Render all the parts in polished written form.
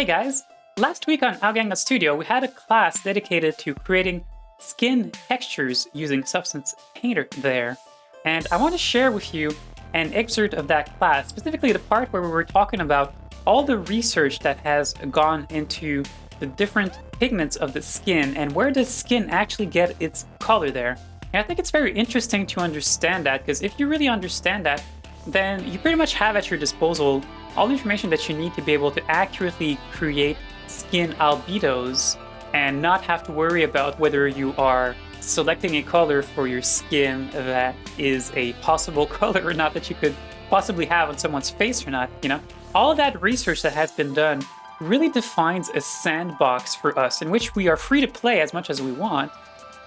Hey guys! Last week on Outgang Studio, we had a class dedicated to creating skin textures using Substance Painter there. And I want to share with you an excerpt of that class, specifically the part where we were talking about all the research that has gone into the different pigments of the skin and where does skin actually get its color there. And I think it's very interesting to understand that, because if you really understand that, then you pretty much have at your disposal all the information that you need to be able to accurately create skin albedos and not have to worry about whether you are selecting a color for your skin that is a possible color or not that you could possibly have on someone's face or not, you know? All of that research that has been done really defines a sandbox for us in which we are free to play as much as we want,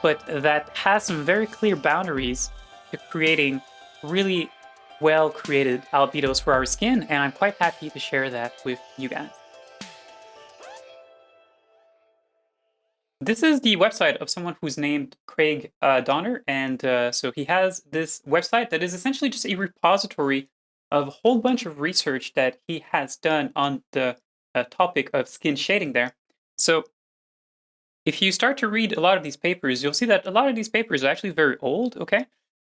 but that has some very clear boundaries to creating really well-created albedos for our skin, and I'm quite happy to share that with you guys. This is the website of someone who's named Craig Donner, and so he has this website that is essentially just a repository of a whole bunch of research that he has done on the topic of skin shading there. So if you start to read a lot of these papers, you'll see that a lot of these papers are actually very old, okay?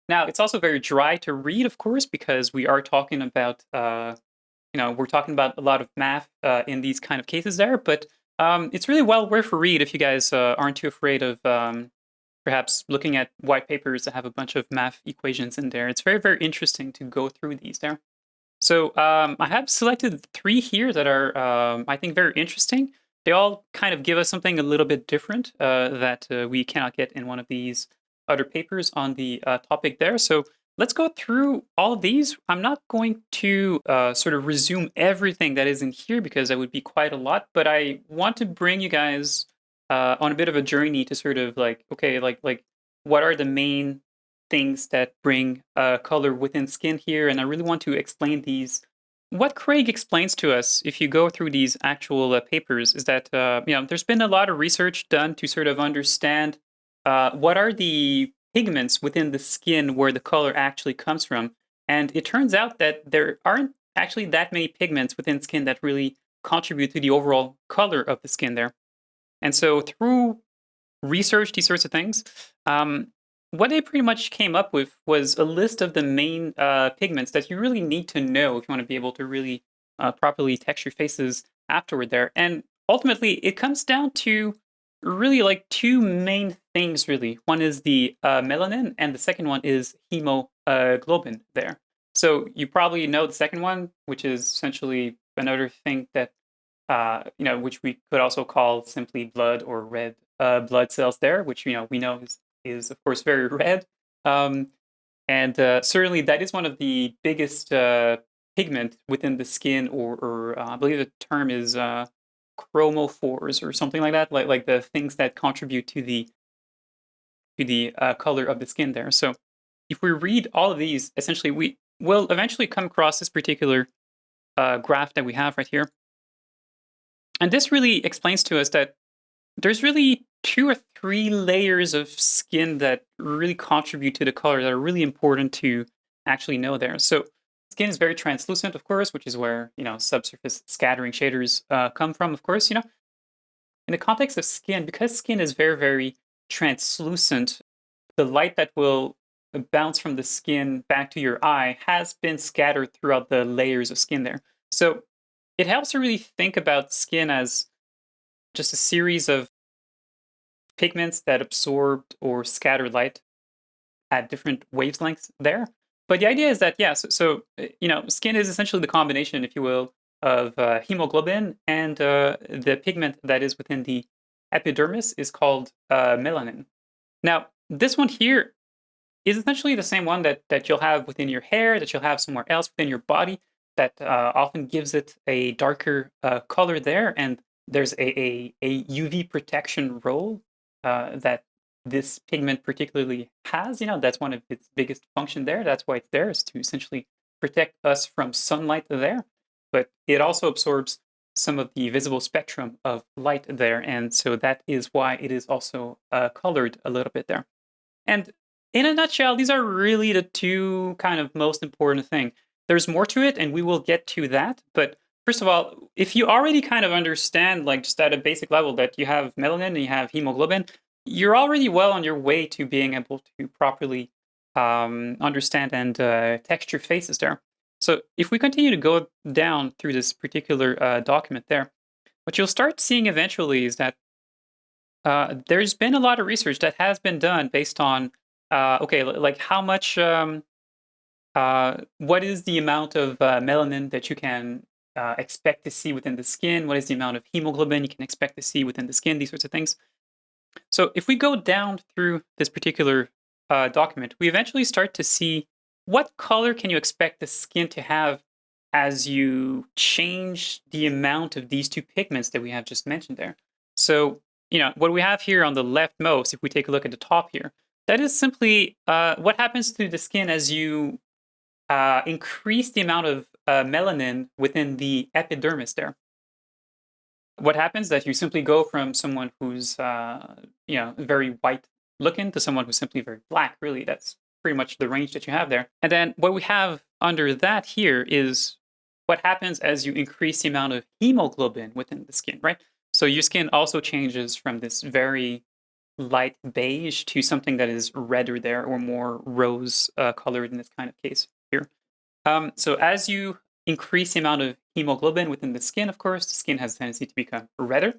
Now, it's also very dry to read, of course, because we are talking about, we're talking about a lot of math in these kind of cases there, but it's really well worth a read if you guys aren't too afraid of perhaps looking at white papers that have a bunch of math equations in there. It's very, very interesting to go through these there. So I have selected 3 here that are, I think, very interesting. They all kind of give us something a little bit different that we cannot get in one of these other papers on the topic there. So let's go through all of these. I'm not going to sort of resume everything that is in here because that would be quite a lot, but I want to bring you guys on a bit of a journey to sort of like, okay, like what are the main things that bring color within skin here? And I really want to explain these. What Craig explains to us, if you go through these actual papers, is that there's been a lot of research done to sort of understand what are the pigments within the skin where the color actually comes from. And it turns out that there aren't actually that many pigments within skin that really contribute to the overall color of the skin there. And so through research, these sorts of things, what they pretty much came up with was a list of the main pigments that you really need to know if you want to be able to really properly texture faces afterward there. And ultimately, it comes down to really like 2 main things, really. One is the melanin, and the second one is hemoglobin there. So you probably know the second one, which is essentially another thing that, which we could also call simply blood or red blood cells there, which, we know is of course very red. And certainly that is one of the biggest pigment within the skin, or I believe the term is chromophores or something like that, like the things that contribute to the color of the skin there. So if we read all of these, essentially we will eventually come across this particular graph that we have right here. And this really explains to us that there's really 2 or 3 layers of skin that really contribute to the color that are really important to actually know there. So skin is very translucent, of course, which is where, subsurface scattering shaders come from, of course, In the context of skin, because skin is very, very translucent, the light that will bounce from the skin back to your eye has been scattered throughout the layers of skin there. So it helps to really think about skin as just a series of pigments that absorbed or scatter light at different wavelengths there. But the idea is that, skin is essentially the combination, if you will, of hemoglobin, and the pigment that is within the epidermis is called melanin. Now, this one here is essentially the same one that you'll have within your hair, that you'll have somewhere else within your body, that often gives it a darker color there. And there's a UV protection role that this pigment particularly has. That's one of its biggest function there. That's why it's there, is to essentially protect us from sunlight there. But it also absorbs some of the visible spectrum of light there. And so that is why it is also colored a little bit there. And in a nutshell, these are really the 2 kind of most important things. There's more to it, and we will get to that. But first of all, if you already kind of understand, like just at a basic level, that you have melanin and you have hemoglobin, you're already well on your way to being able to properly understand and texture faces there. So if we continue to go down through this particular document there, what you'll start seeing eventually is that there's been a lot of research that has been done based on, okay, like how much, what is the amount of melanin that you can expect to see within the skin? What is the amount of hemoglobin you can expect to see within the skin? These sorts of things. So if we go down through this particular document, we eventually start to see what color can you expect the skin to have as you change the amount of these two pigments that we have just mentioned there. So, what we have here on the leftmost, if we take a look at the top here, that is simply what happens to the skin as you increase the amount of melanin within the epidermis there. What happens is that you simply go from someone who's very white looking to someone who's simply very black. Really, that's pretty much the range that you have there. And then what we have under that here is what happens as you increase the amount of hemoglobin within the skin, right? So your skin also changes from this very light beige to something that is redder there, or more rose colored in this kind of case here. So as you increase the amount of hemoglobin within the skin, of course, the skin has a tendency to become redder.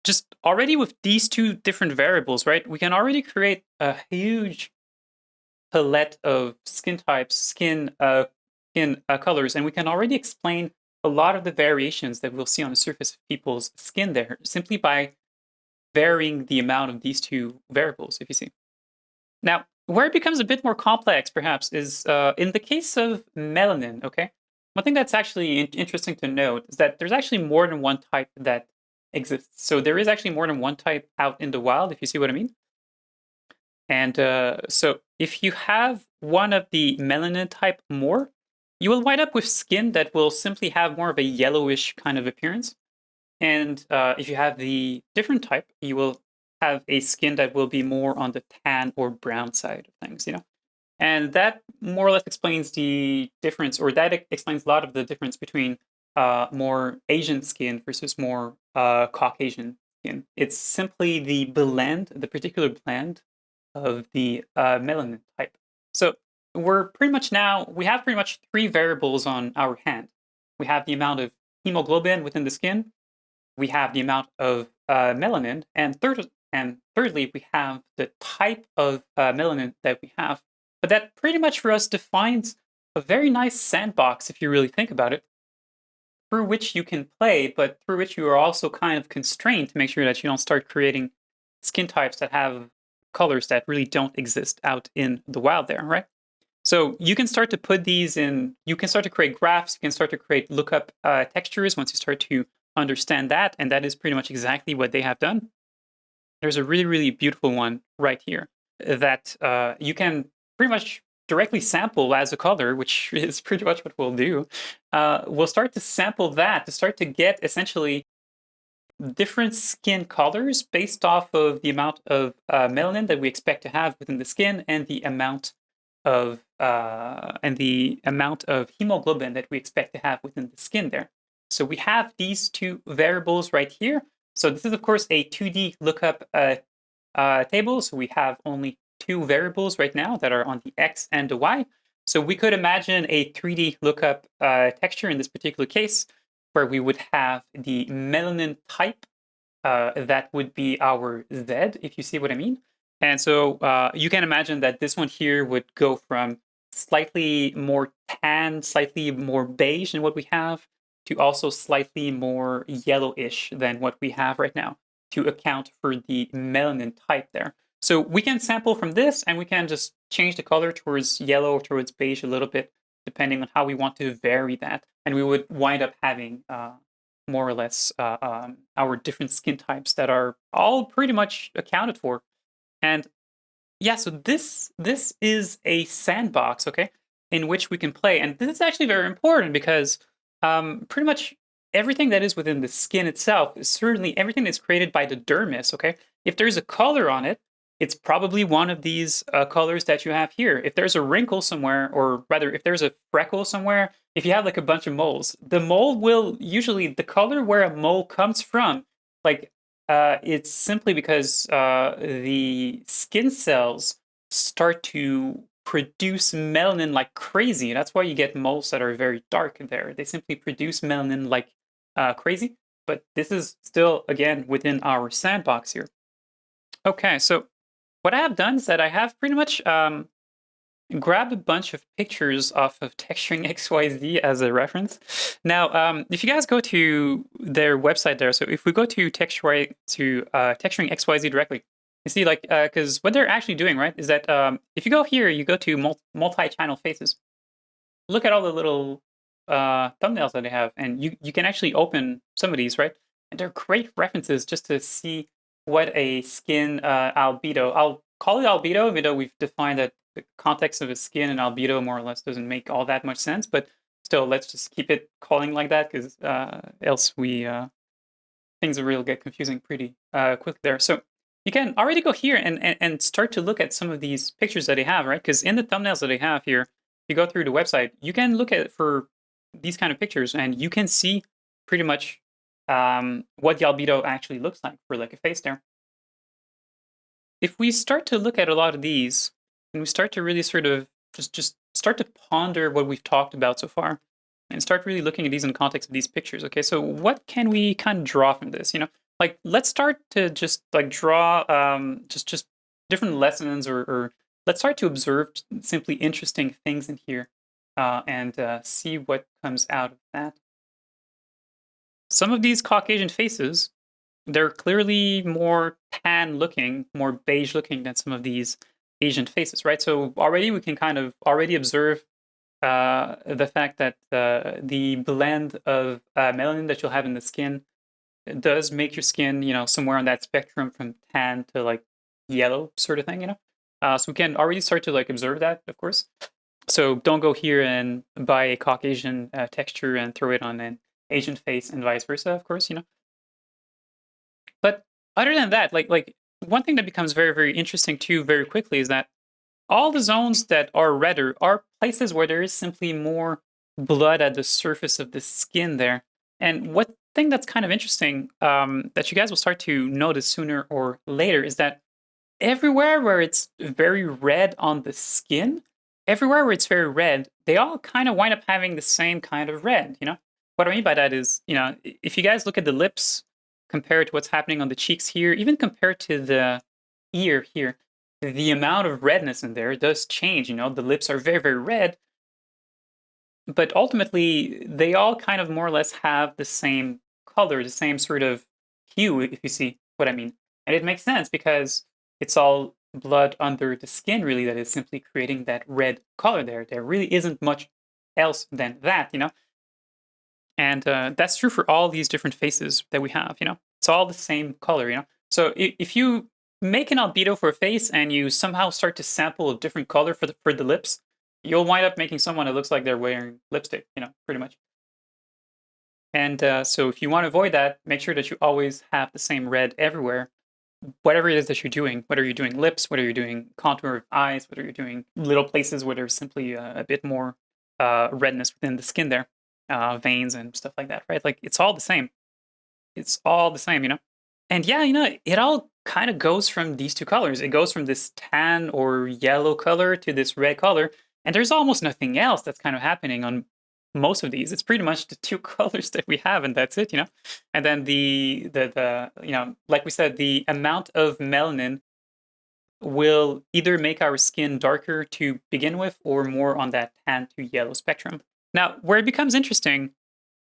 Just already with these two different variables, right, we can already create a huge palette of skin types, skin colors, and we can already explain a lot of the variations that we'll see on the surface of people's skin there, simply by varying the amount of these two variables, if you see. Now, where it becomes a bit more complex, perhaps, is in the case of melanin, okay? One thing that's actually interesting to note is that there's actually more than one type that exists. So there is actually more than one type out in the wild, if you see what I mean. And so if you have one of the melanin type more, you will wind up with skin that will simply have more of a yellowish kind of appearance. And if you have the different type, you will have a skin that will be more on the tan or brown side of things, And that more or less explains the difference, or that explains a lot of the difference between more Asian skin versus more Caucasian skin. It's simply the particular blend of the melanin type. So we have pretty much three variables on our hand. We have the amount of hemoglobin within the skin, we have the amount of melanin, and thirdly, we have the type of melanin that we have. But that pretty much for us defines a very nice sandbox, if you really think about it, through which you can play, but through which you are also kind of constrained to make sure that you don't start creating skin types that have colors that really don't exist out in the wild there, right? So you can start to put these in, you can start to create graphs, you can start to create lookup textures once you start to understand that, and that is pretty much exactly what they have done. There's a really, really beautiful one right here that you can pretty much directly sample as a color, which is pretty much what we'll do. We'll start to sample that to start to get essentially different skin colors based off of the amount of melanin that we expect to have within the skin, and the amount of hemoglobin that we expect to have within the skin there. So we have these two variables right here. So this is, of course, a 2D lookup table. So we have only two variables right now that are on the X and the Y. So we could imagine a 3D lookup texture in this particular case, where we would have the melanin type. That would be our Z, if you see what I mean. And so you can imagine that this one here would go from slightly more tan, slightly more beige than what we have, to also slightly more yellowish than what we have right now, to account for the melanin type there. So we can sample from this, and we can just change the color towards yellow or towards beige a little bit, depending on how we want to vary that. And we would wind up having more or less our different skin types that are all pretty much accounted for. And yeah, so this is a sandbox, okay, in which we can play. And this is actually very important because pretty much everything that is within the skin itself is certainly everything that's created by the dermis, okay? If there's a color on it, it's probably one of these colors that you have here. If there's a wrinkle somewhere, or rather, if there's a freckle somewhere, if you have like a bunch of moles, the mole will usually, the color where a mole comes from, like it's simply because the skin cells start to produce melanin like crazy. That's why you get moles that are very dark there. They simply produce melanin like crazy. But this is still, again, within our sandbox here. Okay, so what I have done is that I have pretty much grabbed a bunch of pictures off of Texturing XYZ as a reference. Now, if you guys go to their website there, so if we go to Texturing XYZ directly, you see, like, because what they're actually doing, right, is that if you go here, you go to multi-channel faces. Look at all the little thumbnails that they have, and you can actually open some of these, right? And they're great references just to see what a skin albedo. I'll call it albedo, even though we've defined that the context of a skin and albedo more or less doesn't make all that much sense. But still, let's just keep it calling like that, because else we things will get confusing pretty quickly there. So you can already go here and start to look at some of these pictures that they have, right? Because in the thumbnails that they have here, you go through the website, you can look at for these kind of pictures, and you can see pretty much what the albedo actually looks like for like a face there. If we start to look at a lot of these, and we start to really sort of just start to ponder what we've talked about so far, and start really looking at these in the context of these pictures. Okay, so what can we kind of draw from this? You know, like let's start to just like draw just different lessons, or let's start to observe simply interesting things in here, and see what comes out of that. Some of these Caucasian faces, they're clearly more tan looking, more beige looking than some of these Asian faces, right? So already we can kind of already observe the fact that the blend of melanin that you'll have in the skin does make your skin, you know, somewhere on that spectrum from tan to like yellow sort of thing, you know. So we can already start to like observe that, of course. So don't go here and buy a Caucasian texture and throw it on an Asian face and vice versa, of course, you know. But other than that, like one thing that becomes very, very interesting too very quickly is that all the zones that are redder are places where there is simply more blood at the surface of the skin there. And what thing that's kind of interesting that you guys will start to notice sooner or later is that everywhere where it's very red on the skin, everywhere where it's very red, they all kind of wind up having the same kind of red, you know? What I mean by that is, you know, if you guys look at the lips compared to what's happening on the cheeks here, even compared to the ear here, the amount of redness in there does change, you know? The lips are very, very red, but ultimately they all kind of more or less have the same color, the same sort of hue, if you see what I mean. And it makes sense because it's all blood under the skin, really, that is simply creating that red color there. There really isn't much else than that, you know? And that's true for all these different faces that we have, you know? It's all the same color, you know? So if you make an albedo for a face and you somehow start to sample a different color for the lips, you'll wind up making someone that looks like they're wearing lipstick, you know, pretty much. And so if you want to avoid that, make sure that you always have the same red everywhere, whatever it is that you're doing, whether you're doing lips, whether you're doing contour of eyes, whether you're doing little places where there's simply a bit more redness within the skin there, veins and stuff like that, right? Like it's all the same. It's all the same, you know? And yeah, you know, it all kind of goes from these two colors. It goes from this tan or yellow color to this red color. And there's almost nothing else that's kind of happening on most of these. It's pretty much the two colors that we have, and that's it, you know? And then the you know, like we said, the amount of melanin will either make our skin darker to begin with or more on that tan to yellow spectrum. Now, where it becomes interesting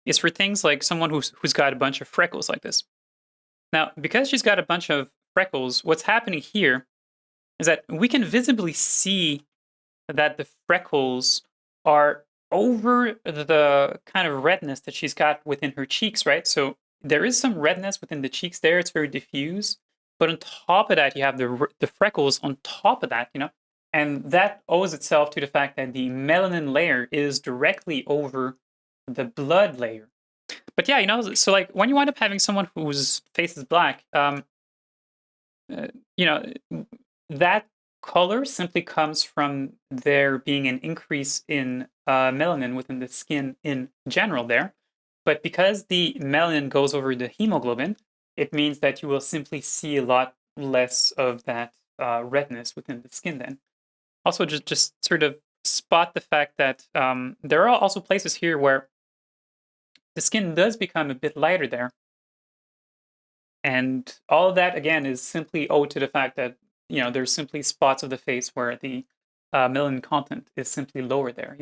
is for things like someone who's got a bunch of freckles like this. Now, because she's got a bunch of freckles, what's happening here is that we can visibly see that the freckles are over the kind of redness that she's got within her cheeks, right? So there is some redness within the cheeks there. It's very diffuse. But on top of that, you have the freckles on top of that, you know? And that owes itself to the fact that the melanin layer is directly over the blood layer. But yeah, you know, so like when you wind up having someone whose face is black, you know, that color simply comes from there being an increase in melanin within the skin in general there. But because the melanin goes over the hemoglobin, it means that you will simply see a lot less of that redness within the skin then. Also, just sort of spot the fact that there are also places here where the skin does become a bit lighter there. And all of that, again, is simply owed to the fact that, there's simply spots of the face where the melanin content is simply lower there,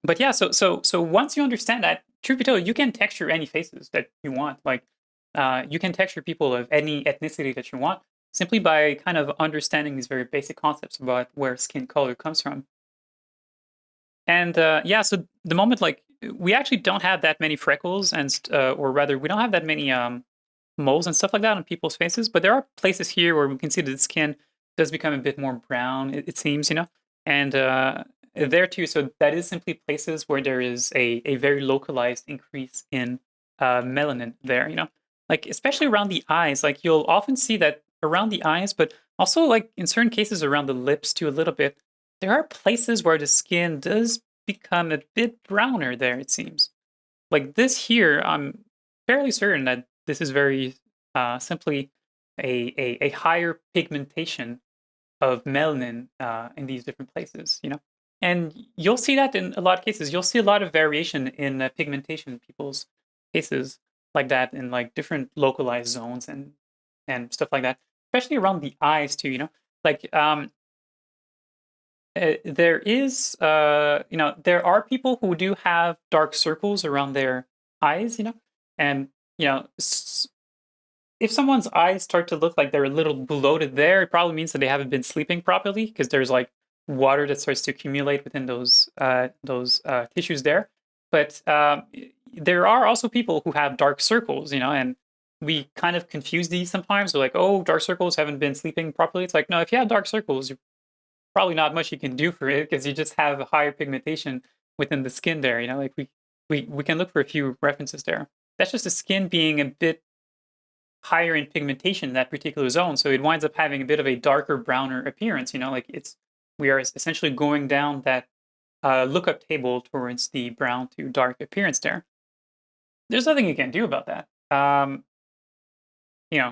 But yeah, so once you understand that, truth be told, you can texture any faces that you want. Like, you can texture people of any ethnicity that you want simply by kind of understanding these very basic concepts about where skin color comes from. And yeah, so the moment like we actually don't have that many freckles, or rather, we don't have that many moles and stuff like that on people's faces. But there are places here where we can see that the skin does become a bit more brown. It seems, and there too. So that is simply places where there is a very localized increase in melanin there. Like especially around the eyes. Like you'll often see that around the eyes, but also like in certain cases around the lips too a little bit. There are places where the skin does become a bit browner there, it seems. Like this here, I'm fairly certain that this is very simply a higher pigmentation of melanin in these different places, And you'll see that in a lot of cases. You'll see a lot of variation in pigmentation in people's faces like that in like different localized zones and stuff like that, especially around the eyes too, Like there is, there are people who do have dark circles around their eyes, and you know, s- if someone's eyes start to look like they're a little bloated there, it probably means that they haven't been sleeping properly because there's like water that starts to accumulate within those tissues there. But there are also people who have dark circles, and we kind of confuse these sometimes. We're like, oh, dark circles haven't been sleeping properly. It's like, no, if you have dark circles, probably not much you can do for it because you just have a higher pigmentation within the skin there. Like we can look for a few references there. That's just the skin being a bit higher in pigmentation in that particular zone, so it winds up having a bit of a darker, browner appearance. Like we are essentially going down that lookup table towards the brown to dark appearance there. There's nothing you can do about that.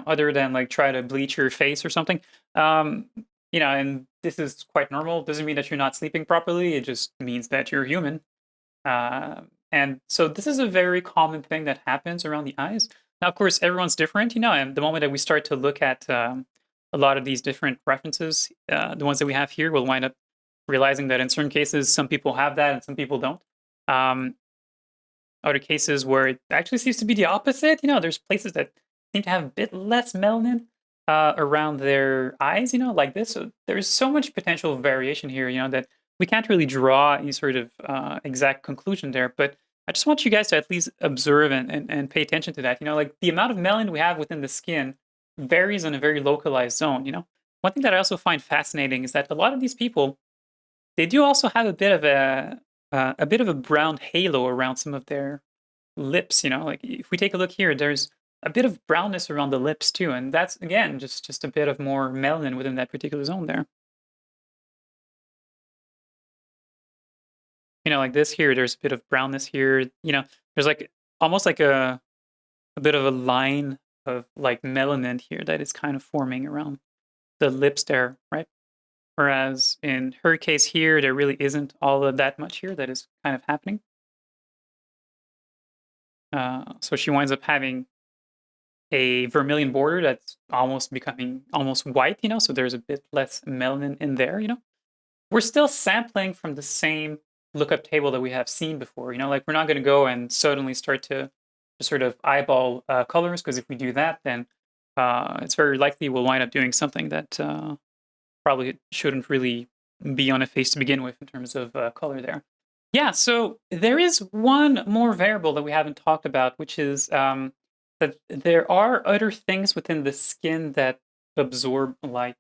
Other than like try to bleach your face or something. And this is quite normal. Doesn't mean that you're not sleeping properly. It just means that you're human. And so this is a very common thing that happens around the eyes. Now, of course, everyone's different, and the moment that we start to look at a lot of these different references, the ones that we have here, we'll wind up realizing that in certain cases, some people have that and some people don't. Um, Other cases where it actually seems to be the opposite, there's places that seem to have a bit less melanin around their eyes, like this. So there's so much potential variation here, that we can't really draw any sort of exact conclusion there. But I just want you guys to at least observe and pay attention to that. Like the amount of melanin we have within the skin varies in a very localized zone. One thing that I also find fascinating is that a lot of these people, they do also have a bit of a brown halo around some of their lips. Like if we take a look here, there's a bit of brownness around the lips too, and that's again just a bit of more melanin within that particular zone there. Like this here, there's a bit of brownness here. There's like almost like a bit of a line of like melanin here that is kind of forming around the lips there, right? Whereas in her case here, there really isn't all of that much here that is kind of happening. So she winds up having a vermilion border that's almost becoming almost white, so there's a bit less melanin in there, We're still sampling from the same lookup table that we have seen before, like we're not going to go and suddenly start to sort of eyeball colors, because if we do that, then it's very likely we'll wind up doing something that probably shouldn't really be on a face to begin with in terms of color there. Yeah, so there is one more variable that we haven't talked about, which is that there are other things within the skin that absorb light,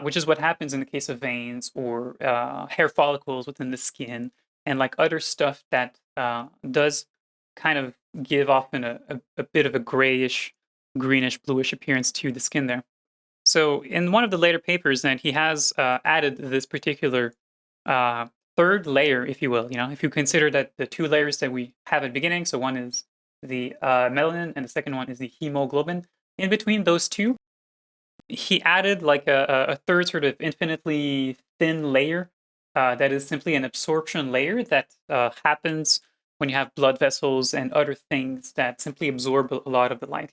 which is what happens in the case of veins or hair follicles within the skin, and like other stuff that does kind of give off a bit of a grayish, greenish, bluish appearance to the skin there. So in one of the later papers, then he has added this particular third layer, if you will. If you consider that the two layers that we have at the beginning, so one is the melanin and the second one is the hemoglobin. In between those two, he added like a third sort of infinitely thin layer that is simply an absorption layer that happens when you have blood vessels and other things that simply absorb a lot of the light.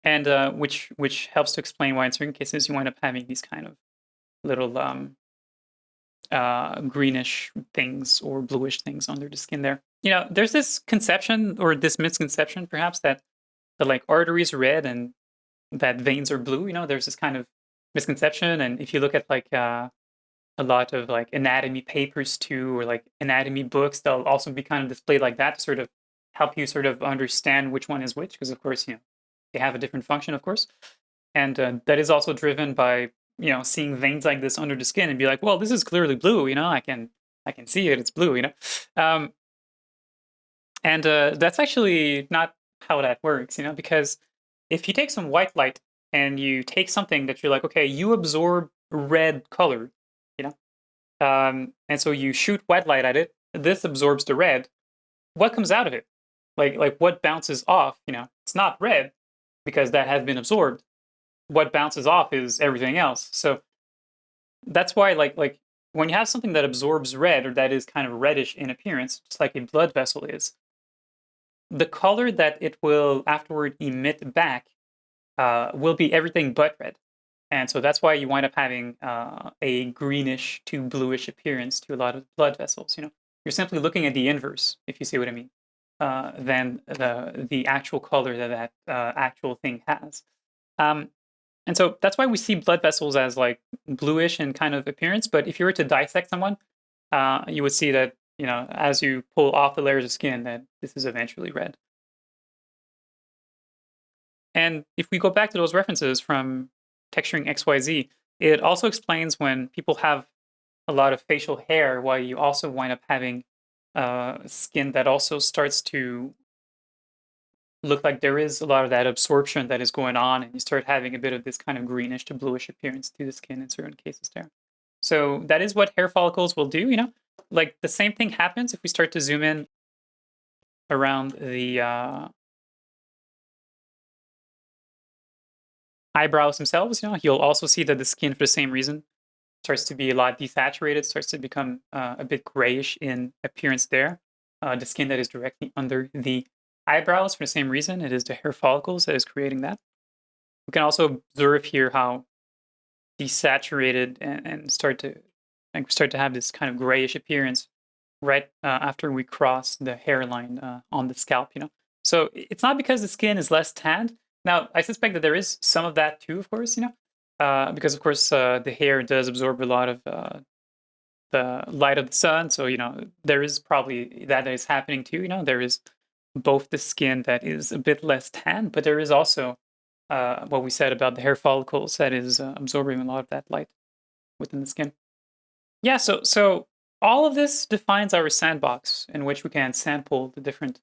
And which helps to explain why in certain cases you wind up having these kind of little greenish things or bluish things under the skin there. There's this conception or this misconception perhaps that the like arteries are red and that veins are blue. There's this kind of misconception. And if you look at like a lot of like anatomy papers too, or like anatomy books, they'll also be kind of displayed like that to sort of help you sort of understand which one is which, because of course, they have a different function, of course. And that is also driven by, seeing veins like this under the skin and be like, well, this is clearly blue, I can see it, it's blue. And that's actually not how that works, because if you take some white light and you take something that you're like, okay, you absorb red color, and so you shoot white light at it, this absorbs the red. What comes out of it? Like what bounces off? It's not red because that has been absorbed. What bounces off is everything else. So that's why, like when you have something that absorbs red or that is kind of reddish in appearance, just like a blood vessel is, the color that it will afterward emit back will be everything but red. And so that's why you wind up having a greenish to bluish appearance to a lot of blood vessels. You're simply looking at the inverse, if you see what I mean, than the actual color that actual thing has. And so that's why we see blood vessels as like bluish in kind of appearance. But if you were to dissect someone, you would see that, as you pull off the layers of skin, that this is eventually red. And if we go back to those references from texturing XYZ, it also explains when people have a lot of facial hair, why you also wind up having skin that also starts to look like there is a lot of that absorption that is going on, and you start having a bit of this kind of greenish to bluish appearance to the skin in certain cases there. So that is what hair follicles will do, Like the same thing happens if we start to zoom in around the eyebrows themselves. You'll also see that the skin, for the same reason, starts to be a lot desaturated, starts to become a bit grayish in appearance there. The skin that is directly under the eyebrows, for the same reason, it is the hair follicles that is creating that. We can also observe here how desaturated and start to have this kind of grayish appearance right after we cross the hairline on the scalp. So it's not because the skin is less tanned. Now, I suspect that there is some of that too, of course, because of course the hair does absorb a lot of the light of the sun. So, there is probably that is happening too. There is both the skin that is a bit less tan, but there is also what we said about the hair follicles that is absorbing a lot of that light within the skin. Yeah, so all of this defines our sandbox in which we can sample the different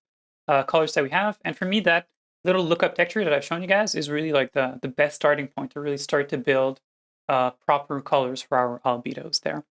colors that we have. And for me, that little lookup texture that I've shown you guys is really like the best starting point to really start to build proper colors for our albedos there.